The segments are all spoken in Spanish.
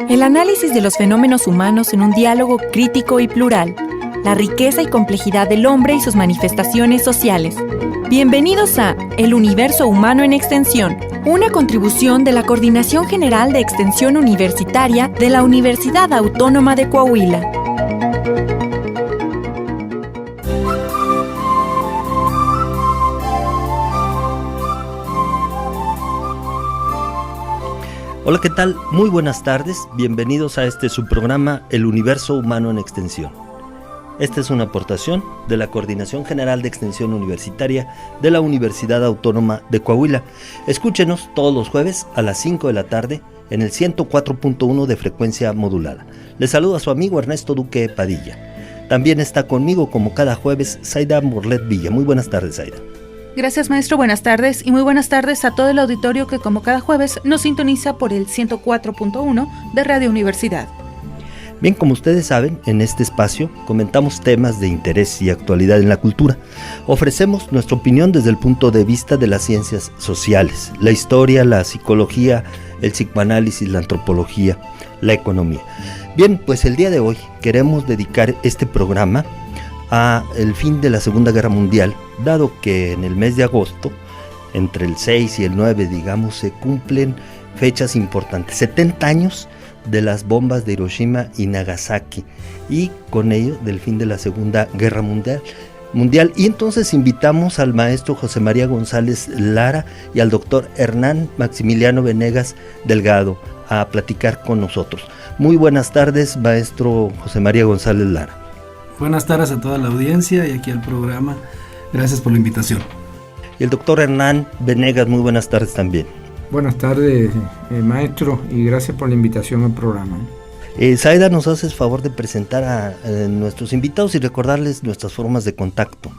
El análisis de los fenómenos humanos en un diálogo crítico y plural. La riqueza y complejidad del hombre y sus manifestaciones sociales. Bienvenidos a El Universo Humano en Extensión, una contribución de la Coordinación General de Extensión Universitaria de la Universidad Autónoma de Coahuila. Hola, ¿qué tal? Muy buenas tardes, bienvenidos a este subprograma El Universo Humano en Extensión. Esta es una aportación de la Coordinación General de Extensión Universitaria de la Universidad Autónoma de Coahuila. Escúchenos todos los jueves a las 5 de la tarde en el 104.1 de frecuencia modulada. Les saluda a su amigo Ernesto Duque Padilla. También está conmigo como cada jueves Zaida Morlet Villa. Muy buenas tardes, Zaida. Gracias, maestro, buenas tardes y muy buenas tardes a todo el auditorio que como cada jueves nos sintoniza por el 104.1 de Radio Universidad. Bien, como ustedes saben, en este espacio comentamos temas de interés y actualidad en la cultura. Ofrecemos nuestra opinión desde el punto de vista de las ciencias sociales, la historia, la psicología, el psicoanálisis, la antropología, la economía. Bien, pues el día de hoy queremos dedicar este programa a el fin de la Segunda Guerra Mundial, dado que en el mes de agosto, entre el 6 y el 9, digamos, se cumplen fechas importantes, 70 años de las bombas de Hiroshima y Nagasaki, y con ello del fin de la Segunda Guerra Mundial. Y entonces invitamos al maestro José María González Lara y al doctor Hernán Maximiliano Venegas Delgado a platicar con nosotros. Muy buenas tardes, maestro José María González Lara. Buenas tardes a toda la audiencia y aquí al programa. Gracias por la invitación. Y el doctor Hernán Venegas, muy buenas tardes también. Buenas tardes, maestro, y gracias por la invitación al programa. Zaida, ¿nos haces favor de presentar a nuestros invitados y recordarles nuestras formas de contacto?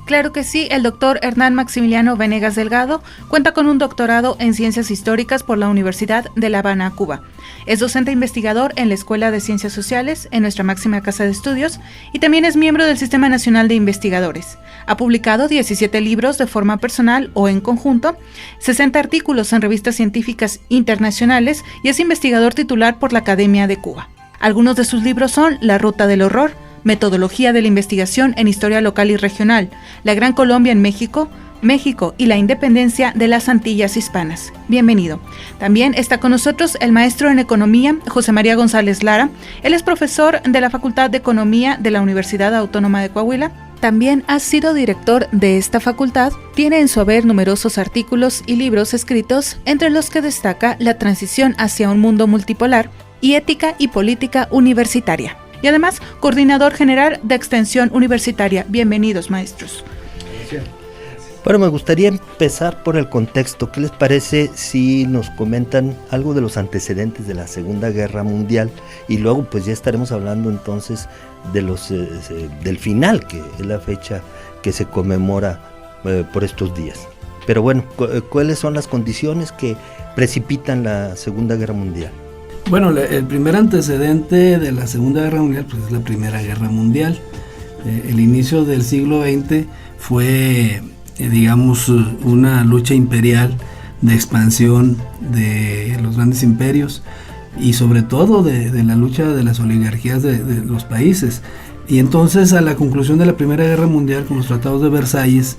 Claro que sí, el doctor Hernán Maximiliano Venegas Delgado cuenta con un doctorado en Ciencias Históricas por la Universidad de La Habana, Cuba. Es docente investigador en la Escuela de Ciencias Sociales, en nuestra máxima casa de estudios, y también es miembro del Sistema Nacional de Investigadores. Ha publicado 17 libros de forma personal o en conjunto, 60 artículos en revistas científicas internacionales y es investigador titular por la Academia de Cuba. Algunos de sus libros son La Ruta del Horror, Metodología de la Investigación en Historia Local y Regional, La Gran Colombia en México, México y la Independencia de las Antillas Hispanas. Bienvenido. También está con nosotros el maestro en Economía, José María González Lara. Él es profesor de la Facultad de Economía de la Universidad Autónoma de Coahuila. También ha sido director de esta facultad. Tiene en su haber numerosos artículos y libros escritos, entre los que destaca La transición hacia un mundo multipolar y Ética y Política Universitaria. Y además, coordinador general de Extensión Universitaria. Bienvenidos, maestros. Bueno, me gustaría empezar por el contexto. ¿Qué les parece si nos comentan algo de los antecedentes de la Segunda Guerra Mundial? Y luego pues ya estaremos hablando entonces de los del final, que es la fecha que se conmemora por estos días. Pero bueno, ¿cuáles son las condiciones que precipitan la Segunda Guerra Mundial? Bueno, el primer antecedente de la Segunda Guerra Mundial pues es la Primera Guerra Mundial. El inicio del siglo XX fue, digamos, una lucha imperial de expansión de los grandes imperios y sobre todo de la lucha de las oligarquías de los países. Y entonces, a la conclusión de la Primera Guerra Mundial, con los tratados de Versalles,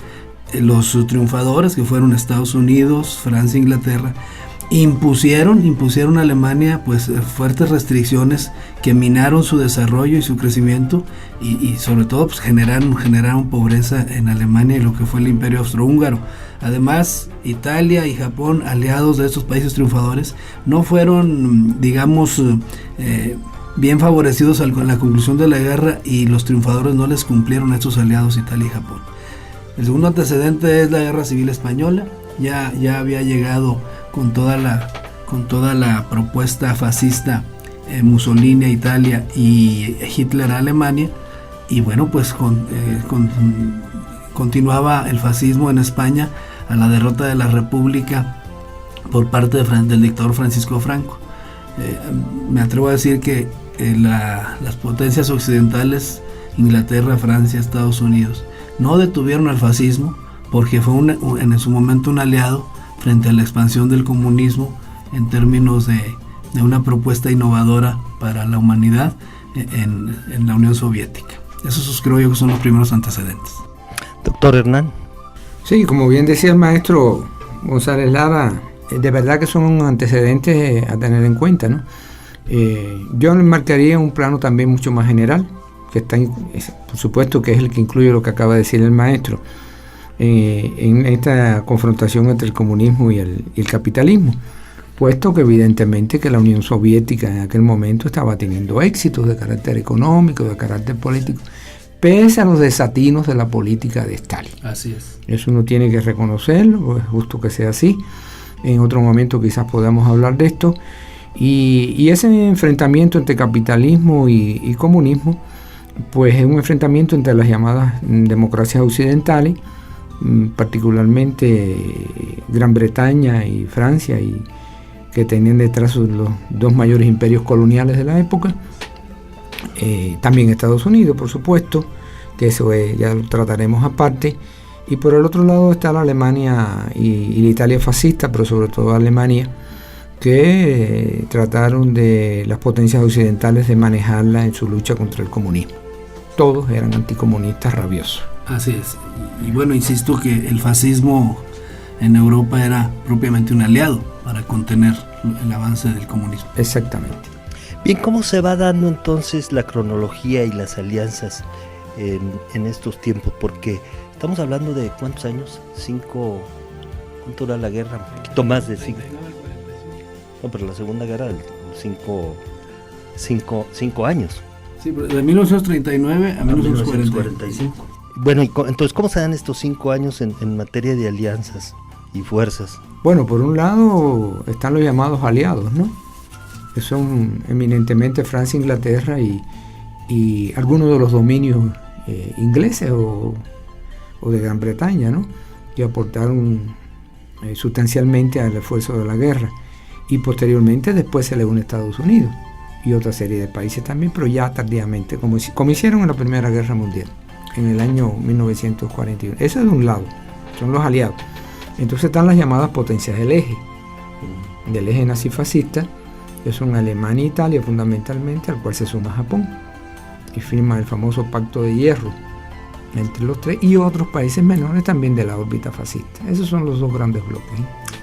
los triunfadores, que fueron Estados Unidos, Francia e Inglaterra, impusieron a Alemania pues fuertes restricciones que minaron su desarrollo y su crecimiento y sobre todo pues generaron pobreza en Alemania y lo que fue el Imperio Austrohúngaro. Además, Italia y Japón, aliados de estos países triunfadores, no fueron, digamos, bien favorecidos con la conclusión de la guerra y los triunfadores no les cumplieron a estos aliados Italia y Japón. El segundo antecedente es la Guerra Civil Española. Ya había llegado con toda la propuesta fascista Mussolini a Italia y Hitler a Alemania, y bueno, pues continuaba el fascismo en España a la derrota de la República por parte del dictador Francisco Franco. Me atrevo a decir que las potencias occidentales, Inglaterra, Francia, Estados Unidos, no detuvieron al fascismo porque fue en su momento un aliado frente a la expansión del comunismo en términos una propuesta innovadora para la humanidad en la Unión Soviética. Esos creo yo que son los primeros antecedentes. Doctor Hernán. Sí, como bien decía el maestro González Lara, de verdad que son antecedentes a tener en cuenta, ¿no? Yo le marcaría un plano también mucho más general, que está, por supuesto, que es el que incluye lo que acaba de decir el maestro, en esta confrontación entre el comunismo y el capitalismo, puesto que evidentemente que la Unión Soviética en aquel momento estaba teniendo éxitos de carácter económico, de carácter político, pese a los desatinos de la política de Stalin. Así es. Eso uno tiene que reconocerlo, es justo que sea así. En otro momento quizás podamos hablar de esto. Y ese enfrentamiento entre capitalismo y comunismo, pues es un enfrentamiento entre las llamadas democracias occidentales, particularmente Gran Bretaña y Francia, y que tenían detrás los dos mayores imperios coloniales de la época, también Estados Unidos, por supuesto, que eso ya lo trataremos aparte, y por el otro lado está la Alemania y la Italia fascista, pero sobre todo Alemania, que trataron de las potencias occidentales de manejarla en su lucha contra el comunismo. Todos eran anticomunistas rabiosos. Así es. Y bueno, insisto que el fascismo en Europa era propiamente un aliado para contener el avance del comunismo. Exactamente. Bien, ¿cómo se va dando entonces la cronología y las alianzas en estos tiempos? Porque estamos hablando de ¿cuántos años? ¿Cuánto era la guerra? Un poquito más de 5. No, pero la Segunda Guerra, 5 años. Sí, de 1939 a 1945. Bueno, entonces, ¿cómo se dan estos 5 años en materia de alianzas y fuerzas? Bueno, por un lado están los llamados aliados, ¿no? Que son eminentemente Francia, Inglaterra y algunos de los dominios ingleses o de Gran Bretaña, ¿no? Que aportaron sustancialmente al esfuerzo de la guerra. Y posteriormente después se le une Estados Unidos y otra serie de países también, pero ya tardíamente, como hicieron en la Primera Guerra Mundial, en el año 1941. Eso es de un lado, son los aliados. Entonces están las llamadas potencias del eje nazifascista, que son Alemania e Italia fundamentalmente, al cual se suma Japón, y firma el famoso Pacto de Hierro entre los tres, y otros países menores también de la órbita fascista. Esos son los dos grandes bloques.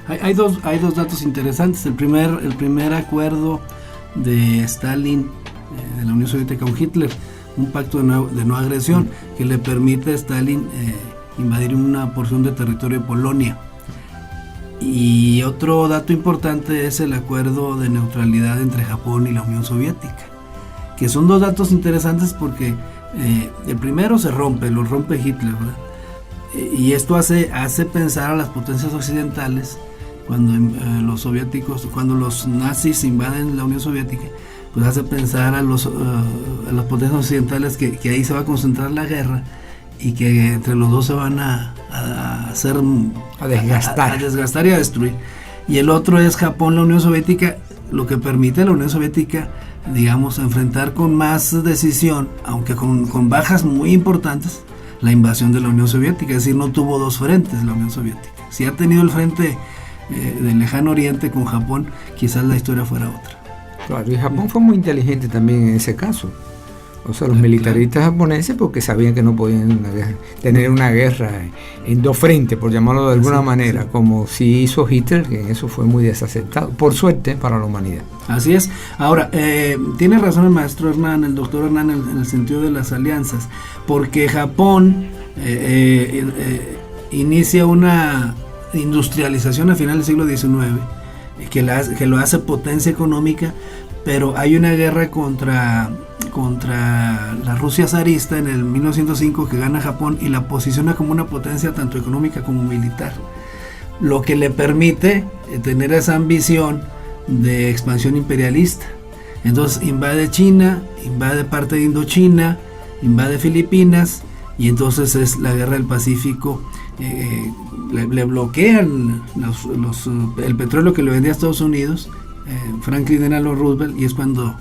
Hay dos datos interesantes. El primer acuerdo de Stalin, de la Unión Soviética con Hitler, un pacto de no agresión que le permite a Stalin invadir una porción de territorio de Polonia. Y otro dato importante es el acuerdo de neutralidad entre Japón y la Unión Soviética, que son dos datos interesantes porque el primero lo rompe Hitler, ¿verdad? Y esto hace pensar a las potencias occidentales cuando los nazis invaden la Unión Soviética, pues hace pensar a las potencias occidentales que ahí se va a concentrar la guerra y que entre los dos se van a desgastar y a destruir. Y el otro es Japón, la Unión Soviética, lo que permite a la Unión Soviética, digamos, enfrentar con más decisión, aunque con bajas muy importantes, la invasión de la Unión Soviética. Es decir, no tuvo dos frentes la Unión Soviética. Si ha tenido el frente del lejano oriente con Japón, quizás la historia fuera otra. Claro, y Japón fue muy inteligente también en ese caso. O sea, los militaristas japoneses, porque sabían que no podían tener una guerra en dos frentes, por llamarlo de alguna manera, como sí hizo Hitler, que en eso fue muy desacertado, por suerte para la humanidad. Así es. Ahora, tiene razón el maestro Hernán, el doctor Hernán, en el sentido de las alianzas, porque Japón inicia una industrialización a final del siglo XIX, que lo hace potencia económica, pero hay una guerra contra la Rusia zarista en el 1905 que gana Japón y la posiciona como una potencia tanto económica como militar, lo que le permite tener esa ambición de expansión imperialista. Entonces invade China, invade parte de Indochina, invade Filipinas, y entonces es la guerra del Pacífico. Le bloquean el petróleo que le vendía a Estados Unidos, Franklin Delano Roosevelt, y es cuando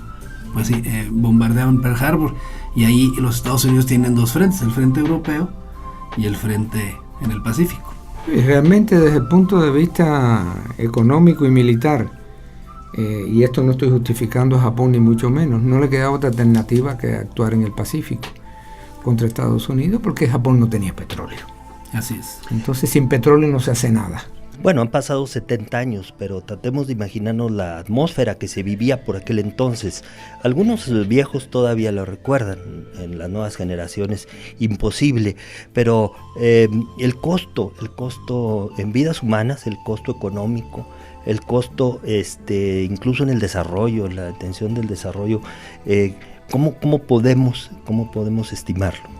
pues bombardeaban Pearl Harbor, y ahí los Estados Unidos tienen dos frentes, el frente europeo y el frente en el Pacífico. Y realmente desde el punto de vista económico y militar, y esto no estoy justificando a Japón ni mucho menos, no le quedaba otra alternativa que actuar en el Pacífico contra Estados Unidos, porque Japón no tenía petróleo. Así es. Entonces sin petróleo no se hace nada. Bueno, han pasado 70 años, pero tratemos de imaginarnos la atmósfera que se vivía por aquel entonces. Algunos viejos todavía lo recuerdan, en las nuevas generaciones imposible, pero el costo en vidas humanas, el costo económico, el costo incluso en el desarrollo, la atención del desarrollo, ¿cómo podemos estimarlo?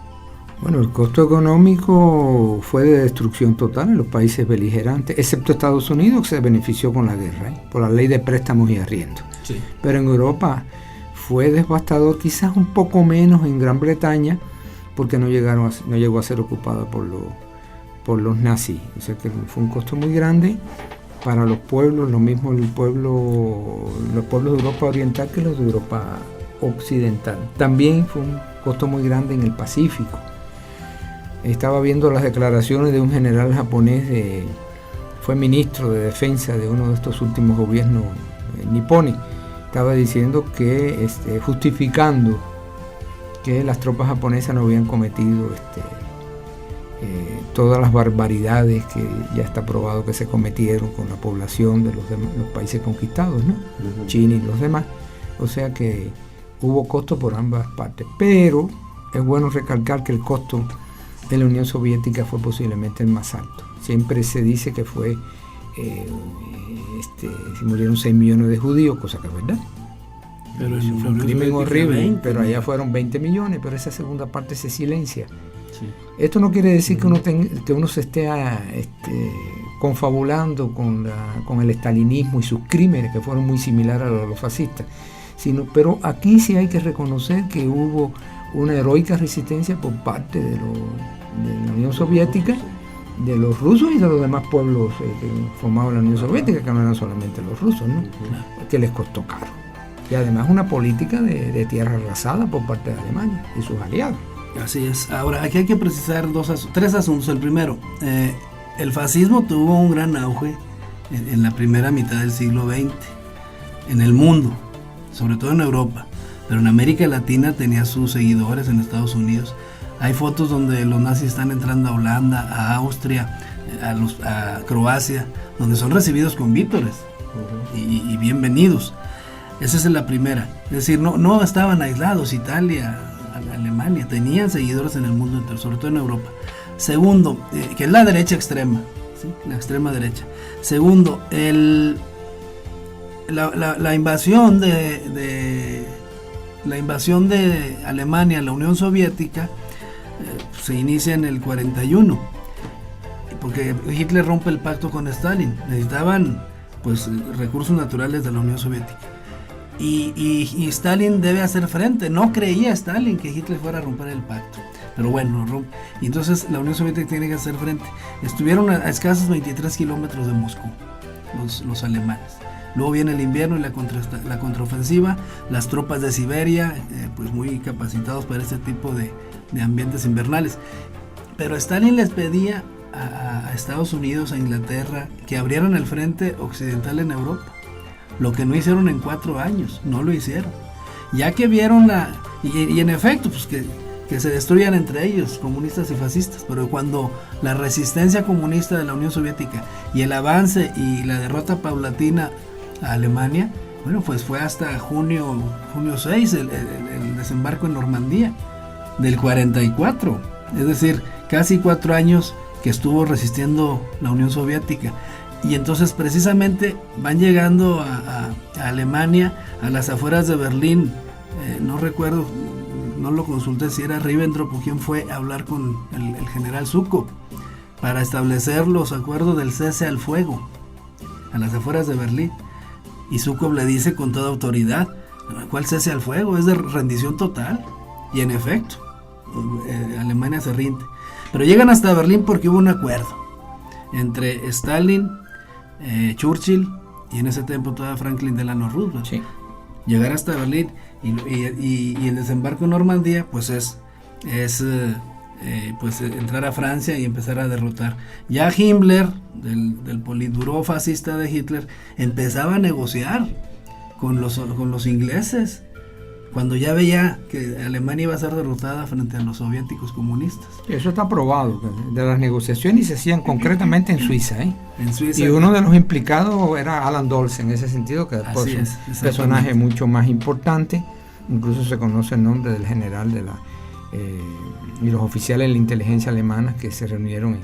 Bueno, el costo económico fue de destrucción total en los países beligerantes, excepto Estados Unidos, que se benefició con la guerra, por la ley de préstamos y arriendos. Sí. Pero en Europa fue devastador, quizás un poco menos en Gran Bretaña, porque no llegó a ser ocupada por los nazis. O sea que fue un costo muy grande para los pueblos, lo mismo los pueblos de Europa Oriental que los de Europa Occidental. También fue un costo muy grande en el Pacífico. Estaba viendo las declaraciones de un general japonés, fue ministro de defensa de uno de estos últimos gobiernos nipones. Estaba diciendo que, justificando que las tropas japonesas no habían cometido todas las barbaridades que ya está probado que se cometieron con la población de los países conquistados, ¿no? Uh-huh. China y los demás. O sea que hubo costo por ambas partes, pero es bueno recalcar que el costo de la Unión Soviética fue posiblemente el más alto. Siempre se dice que fue se murieron 6 millones de judíos, cosa que es verdad. Pero fue un crimen horrible, pero allá fueron 20 millones, pero esa segunda parte se silencia. Sí. Esto no quiere decir que uno se esté confabulando con el estalinismo y sus crímenes, que fueron muy similares a los fascistas, pero aquí sí hay que reconocer que hubo una heroica resistencia por parte de la Unión Soviética, de los rusos y de los demás pueblos que formaban la Unión Soviética, que no eran solamente los rusos, ¿no? Que les costó caro. Y además una política de tierra arrasada por parte de Alemania y sus aliados. Así es. Ahora, aquí hay que precisar 3 asuntos. El primero, el fascismo tuvo un gran auge en la primera mitad del siglo XX en el mundo, sobre todo en Europa, pero en América Latina tenía sus seguidores en Estados Unidos. Hay fotos donde los nazis están entrando a Holanda, a Austria, a Croacia, donde son recibidos con vítores y bienvenidos. Esa es la primera. Es decir, no estaban aislados. Italia, Alemania, tenían seguidores en el mundo entero, sobre todo en Europa. Segundo, que es la derecha extrema, ¿sí? La extrema derecha. Segundo, la invasión de Alemania a la Unión Soviética se inicia en el 41, porque Hitler rompe el pacto con Stalin. Necesitaban recursos naturales de la Unión Soviética y Stalin debe hacer frente. No creía Stalin que Hitler fuera a romper el pacto, pero bueno, lo rompe, y entonces la Unión Soviética tiene que hacer frente. Estuvieron a escasos 23 kilómetros de Moscú los alemanes. Luego viene el invierno y la contraofensiva, las tropas de Siberia, muy capacitados para este tipo de ambientes invernales. Pero Stalin les pedía a Estados Unidos, a Inglaterra, que abrieran el frente occidental en Europa. Lo que no hicieron en 4 años, no lo hicieron. Ya que vieron y en efecto, que se destruyan entre ellos, comunistas y fascistas. Pero cuando la resistencia comunista de la Unión Soviética y el avance y la derrota paulatina a Alemania, fue hasta junio 6 el desembarco en Normandía del 44, es decir, casi 4 años que estuvo resistiendo la Unión Soviética. Y entonces precisamente van llegando a Alemania, a las afueras de Berlín. No recuerdo, no lo consulté si era Ribbentrop o quién fue a hablar con el general Zhukov para establecer los acuerdos del cese al fuego a las afueras de Berlín. Y Zhukov le dice con toda autoridad: ¿cuál cese al fuego? Es de rendición total. Y en efecto, Alemania se rinde. Pero llegan hasta Berlín porque hubo un acuerdo entre Stalin, Churchill y en ese tiempo todavía Franklin Delano Roosevelt. Sí. Llegar hasta Berlín y el desembarco en Normandía es entrar a Francia y empezar a derrotar. Ya Himmler, del Politburó fascista de Hitler, empezaba a negociar con los ingleses, cuando ya veía que Alemania iba a ser derrotada frente a los soviéticos comunistas. Eso está probado, de las negociaciones se hacían concretamente en Suiza, ¿eh? En Suiza. Y uno de los implicados era Alan Dulles, en ese sentido, que después es un personaje mucho más importante. Incluso se conoce el nombre del general y los oficiales de la inteligencia alemana que se reunieron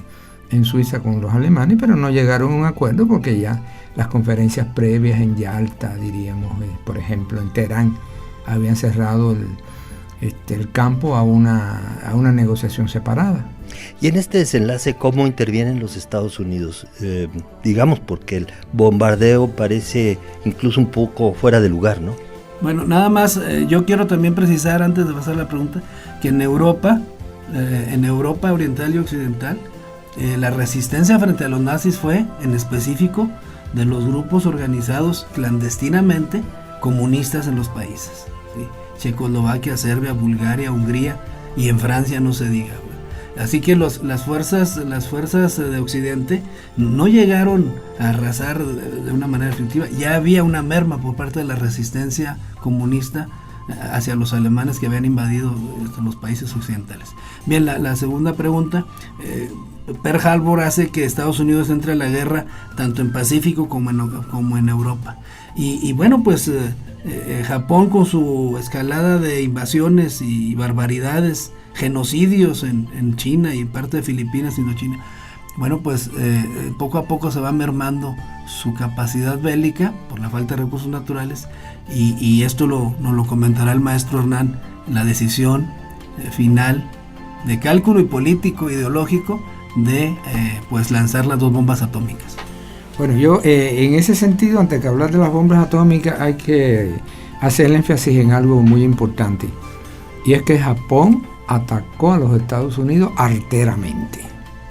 en Suiza con los alemanes, pero no llegaron a un acuerdo porque ya las conferencias previas en Yalta, diríamos, por ejemplo, en Teherán, habían cerrado el campo a una negociación separada. Y en este desenlace, ¿cómo intervienen los Estados Unidos? Digamos, porque el bombardeo parece incluso un poco fuera de lugar, ¿no? Bueno, nada más, yo quiero también precisar, antes de pasar la pregunta, que en Europa oriental y occidental, la resistencia frente a los nazis fue, en específico, de los grupos organizados clandestinamente comunistas en los países, ¿sí? Checoslovaquia, Serbia, Bulgaria, Hungría, y en Francia no se diga. Así que las fuerzas de Occidente no llegaron a arrasar de una manera definitiva. Ya había una merma por parte de la resistencia comunista hacia los alemanes que habían invadido los países occidentales. Bien, la segunda pregunta, Pearl Harbor hace que Estados Unidos entre a la guerra tanto en Pacífico como en Europa. Y bueno, pues Japón, con su escalada de invasiones y barbaridades, genocidios en China y parte de Filipinas, Indochina, bueno, pues poco a poco se va mermando su capacidad bélica por la falta de recursos naturales, y esto nos lo comentará el maestro Hernán, la decisión final de cálculo y político ideológico de pues lanzar las 2 bombas atómicas. Bueno, yo en ese sentido, antes de hablar de las bombas atómicas, hay que hacer el énfasis en algo muy importante, y es que Japón atacó a los Estados Unidos arteramente,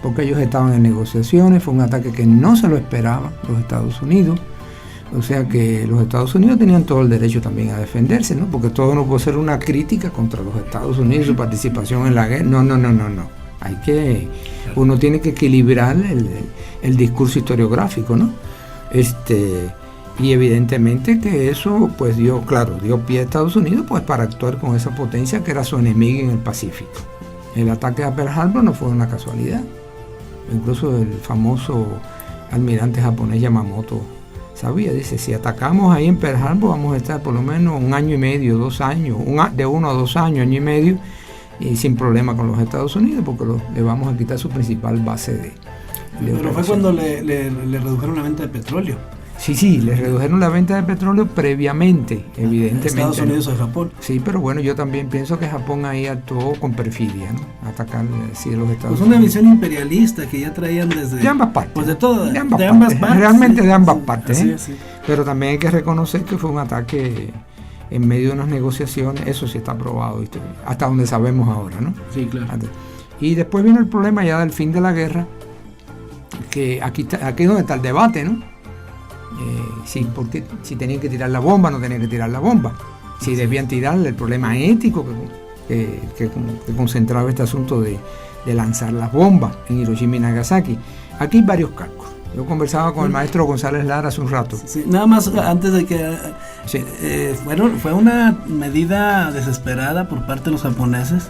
porque ellos estaban en negociaciones. Fue un ataque que no se lo esperaban los Estados Unidos, o sea que los Estados Unidos tenían todo el derecho también a defenderse, ¿no? Porque todo no puede ser una crítica contra los Estados Unidos y su participación en la guerra. No. Uno tiene que equilibrar el discurso historiográfico, ¿no? Y evidentemente que eso pues dio pie a Estados Unidos pues para actuar con esa potencia que era su enemiga en el Pacífico. El ataque a Pearl Harbor no fue una casualidad. Incluso el famoso almirante japonés Yamamoto sabía, dice, si atacamos ahí en Pearl Harbor vamos a estar por lo menos 1 año y medio, 2 años, de 1 a 2 años, año y medio, y sin problema con los Estados Unidos, porque le vamos a quitar su principal base de Pero fue cuando le redujeron la venta de petróleo. Sí, les redujeron la venta de petróleo previamente, evidentemente. Estados Unidos o Japón. Sí, pero bueno, yo también pienso que Japón ahí actuó con perfidia, ¿no? Atacar sí, los Estados Unidos. Una visión imperialista que ya traían desde... De ambas partes. Pues de ambas partes. Realmente de ambas partes. Sí. Pero también hay que reconocer que fue un ataque en medio de unas negociaciones. Eso sí está probado, hasta donde sabemos ahora, ¿no? Sí, claro. Y después vino el problema ya del fin de la guerra, que aquí es donde está el debate, ¿no? Porque si tenían que tirar la bomba, no tenían que tirar la bomba, si debían tirarle, el problema ético que concentraba este asunto de lanzar las bombas en Hiroshima y Nagasaki. Aquí hay varios cálculos. Yo conversaba con el maestro González Lara hace un rato. Sí, nada más antes de que fue una medida desesperada por parte de los japoneses,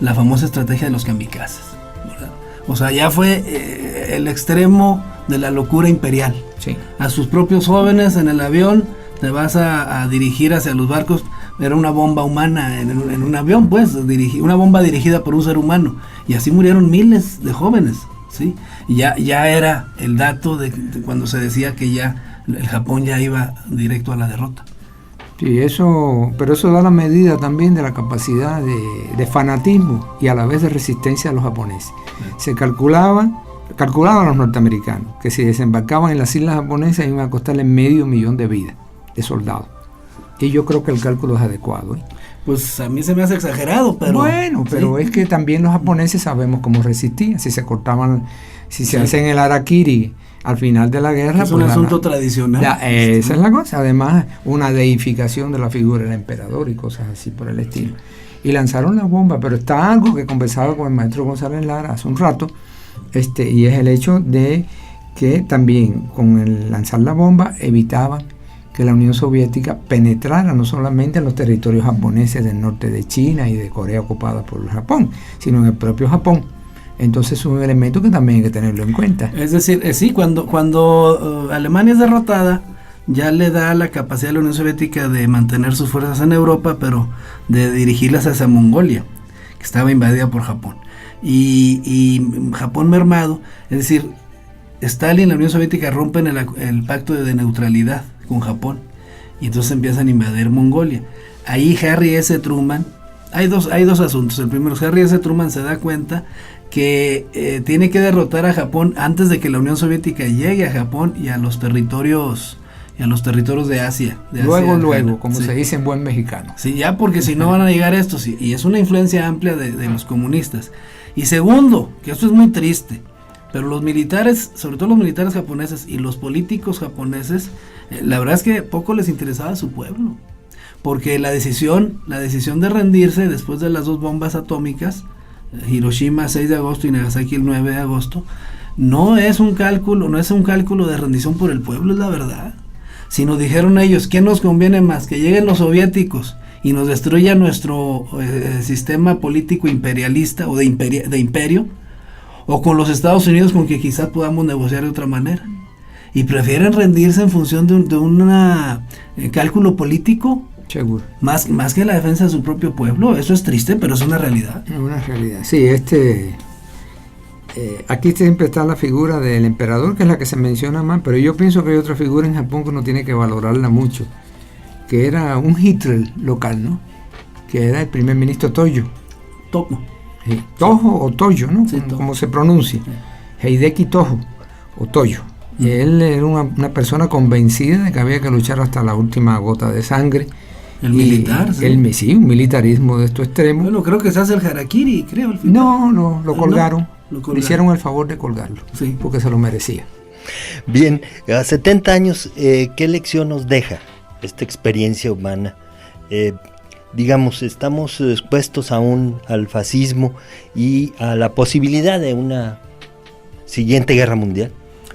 la famosa estrategia de los kamikazes, ¿verdad? O sea, ya fue el extremo de la locura imperial. Sí. A sus propios jóvenes en el avión, te vas a dirigir hacia los barcos. Era una bomba humana en un avión, pues, una bomba dirigida por un ser humano. Y así murieron miles de jóvenes, ¿sí? Y ya era el dato de cuando se decía que ya el Japón ya iba directo a la derrota. Sí, pero eso da la medida también de la capacidad de fanatismo y a la vez de resistencia de los japoneses. Se calculaban los norteamericanos que si desembarcaban en las islas japonesas iban a costarle $500,000 de vidas de soldados. Y yo creo que el cálculo es adecuado, ¿eh? Pues a mí se me hace exagerado, pero... Bueno, pero sí. Es que también los japoneses sabemos cómo resistían. Si se cortaban, se hacen el harakiri al final de la guerra... Es un asunto tradicional. Esa es la cosa. Además, una deificación de la figura del emperador y cosas así por el estilo. Y lanzaron las bombas, pero está algo que conversaba con el maestro González Lara hace un rato, y es el hecho de que también con el lanzar la bomba evitaban que la Unión Soviética penetrara no solamente en los territorios japoneses del norte de China y de Corea ocupada por el Japón, sino en el propio Japón. Entonces es un elemento que también hay que tenerlo en cuenta. Es decir, sí, cuando Alemania es derrotada, ya le da la capacidad a la Unión Soviética de mantener sus fuerzas en Europa, pero de dirigirlas hacia Mongolia, que estaba invadida por Japón. Y Japón mermado, es decir, Stalin y la Unión Soviética rompen el pacto de neutralidad con Japón, y entonces empiezan a invadir Mongolia. Ahí Harry S. Truman, hay dos asuntos. El primero, Harry S. Truman se da cuenta que tiene que derrotar a Japón antes de que la Unión Soviética llegue a Japón y a los territorios de Asia. Luego, como sí, se dice en buen mexicano. Sí, ya, porque si no van a llegar estos, y es una influencia amplia de los comunistas. Y segundo, que esto es muy triste, pero los militares, sobre todo los militares japoneses y los políticos japoneses, la verdad es que poco les interesaba a su pueblo, porque la decisión de rendirse después de las 2 bombas atómicas, Hiroshima 6 de agosto y Nagasaki el 9 de agosto, no es un cálculo de rendición por el pueblo, es la verdad. Sino dijeron ellos, ¿qué nos conviene más? Que lleguen los soviéticos y nos destruyan nuestro sistema político imperialista o de imperio, o con los Estados Unidos, con que quizás podamos negociar de otra manera. Y prefieren rendirse en función de un cálculo político. Seguro. Más que la defensa de su propio pueblo. Eso es triste, pero es una realidad. Una realidad. Sí, aquí siempre está la figura del emperador, que es la que se menciona más, pero yo pienso que hay otra figura en Japón que uno tiene que valorarla mucho, que era un Hitler local, ¿no? Que era el primer ministro Tojo. Sí, Tojo o Toyo, ¿no? Sí, como se pronuncia. Sí. Hideki Tojo o Toyo. Él era una persona convencida de que había que luchar hasta la última gota de sangre. El militar, sí. Sí, un militarismo de estos extremos. Bueno, creo que se hace el harakiri, creo. Al final. No, lo colgaron. Le hicieron el favor de colgarlo, sí, porque se lo merecía. Bien, a 70 años, ¿qué lección nos deja esta experiencia humana? Digamos, estamos expuestos aún al fascismo y a la posibilidad de una siguiente guerra mundial.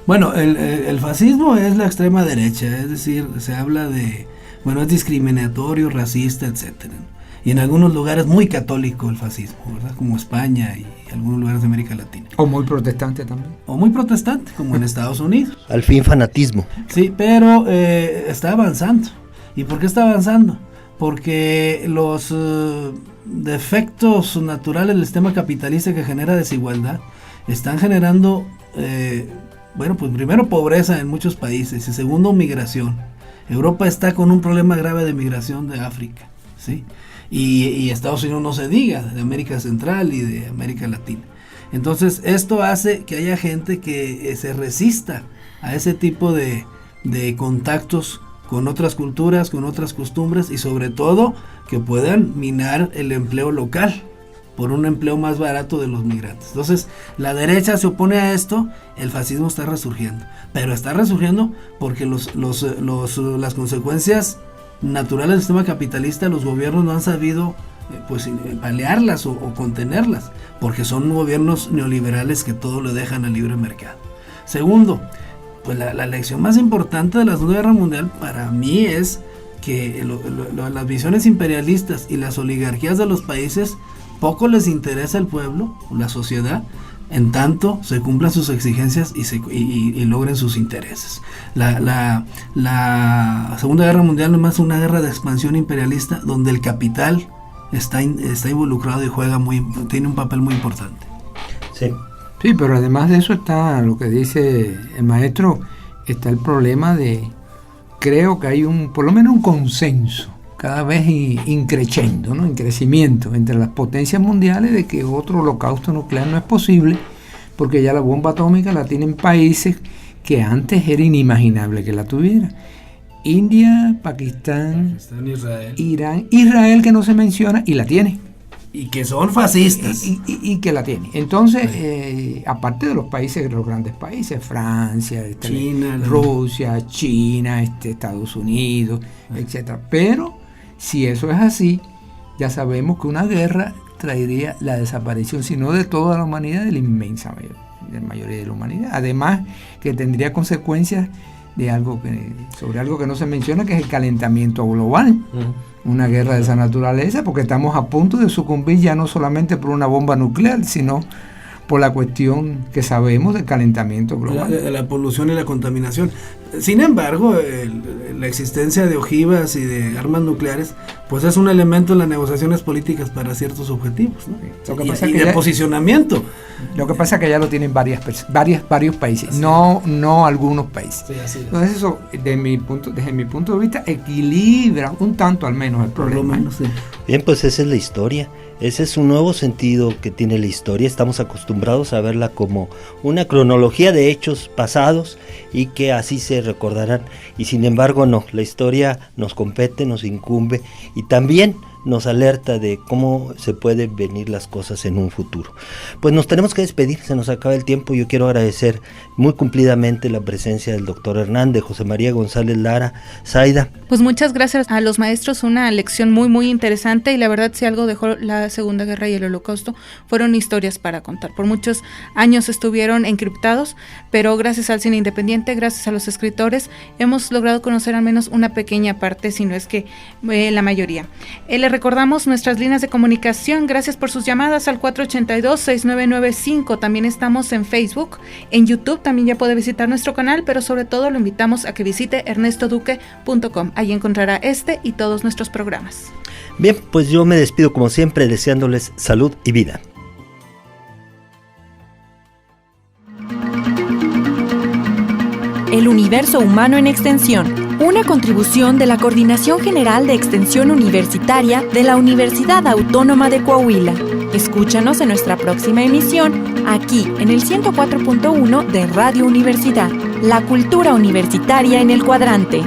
Bueno, el fascismo es la extrema derecha, es decir, se habla de, es discriminatorio, racista, etcétera. Y en algunos lugares muy católico el fascismo, ¿verdad? Como España y algunos lugares de América Latina. O muy protestante también. O muy protestante, como en Estados Unidos. Al fin fanatismo. Sí, pero está avanzando. ¿Y por qué está avanzando? Porque los defectos naturales del sistema capitalista que genera desigualdad están generando, pues primero pobreza en muchos países y segundo migración. Europa está con un problema grave de migración de África, ¿sí? Y Estados Unidos no se diga, de América Central y de América Latina. Entonces esto hace que haya gente que se resista a ese tipo de contactos con otras culturas, con otras costumbres y sobre todo que puedan minar el empleo local por un empleo más barato de los migrantes. Entonces la derecha se opone a esto, el fascismo está resurgiendo, pero está resurgiendo porque las consecuencias naturales del sistema capitalista los gobiernos no han sabido paliarlas o contenerlas, porque son gobiernos neoliberales que todo lo dejan al libre mercado. Segundo, pues la lección más importante de la Segunda Guerra Mundial para mí es que las visiones imperialistas y las oligarquías de los países poco les interesa el pueblo o la sociedad en tanto se cumplan sus exigencias y logren sus intereses. La Segunda Guerra Mundial no es más una guerra de expansión imperialista donde el capital está involucrado y tiene un papel muy importante. Sí, pero además de eso está lo que dice el maestro, está el problema creo que hay por lo menos un consenso cada vez increciendo, ¿no? En crecimiento entre las potencias mundiales de que otro holocausto nuclear no es posible, porque ya la bomba atómica la tienen países que antes era inimaginable que la tuvieran. India, Pakistán, Irán, Israel que no se menciona y la tiene. Y que son fascistas. Y que la tiene. Entonces, aparte de los países, los grandes países, Francia, China, Rusia, China, Estados Unidos, etcétera. Pero si eso es así, ya sabemos que una guerra traería la desaparición, si no de toda la humanidad, de la inmensa mayoría. de la mayoría de la humanidad. Además, que tendría consecuencias sobre algo que no se menciona, que es el calentamiento global. Una guerra de esa naturaleza, porque estamos a punto de sucumbir ya no solamente por una bomba nuclear, sino por la cuestión que sabemos del calentamiento global. La polución y la contaminación. Sin embargo, la existencia de ojivas y de armas nucleares, pues es un elemento en las negociaciones políticas para ciertos objetivos, ¿no? Lo que pasa y que de posicionamiento. Lo que pasa es que ya lo tienen varios países, así no algunos países. Sí, así es. Entonces eso, desde mi punto de vista, equilibra un tanto al menos el problema. Por lo menos, sí. Bien, pues esa es la historia. Ese es un nuevo sentido que tiene la historia. Estamos acostumbrados a verla como una cronología de hechos pasados y que así se recordarán. Y sin embargo no, la historia nos compete, nos incumbe y también nos alerta de cómo se pueden venir las cosas en un futuro. Pues nos tenemos que despedir, se nos acaba el tiempo. Yo quiero agradecer muy cumplidamente la presencia del doctor Hernán, de José María González Lara. Zaida. Pues muchas gracias a los maestros, una lección muy muy interesante, y la verdad si algo dejó la Segunda Guerra y el Holocausto fueron historias para contar. Por muchos años estuvieron encriptados, pero gracias al cine independiente, gracias a los escritores, hemos logrado conocer al menos una pequeña parte, si no es que la mayoría. Les recordamos nuestras líneas de comunicación, gracias por sus llamadas al 482-6995, también estamos en Facebook, en YouTube también ya puede visitar nuestro canal, pero sobre todo lo invitamos a que visite ernestoduque.com, ahí encontrará este y todos nuestros programas. Bien, pues yo me despido como siempre deseándoles salud y vida. El universo humano en extensión, una contribución de la Coordinación General de Extensión Universitaria de la Universidad Autónoma de Coahuila. Escúchanos en nuestra próxima emisión, aquí en el 104.1 de Radio Universidad, la cultura universitaria en el cuadrante.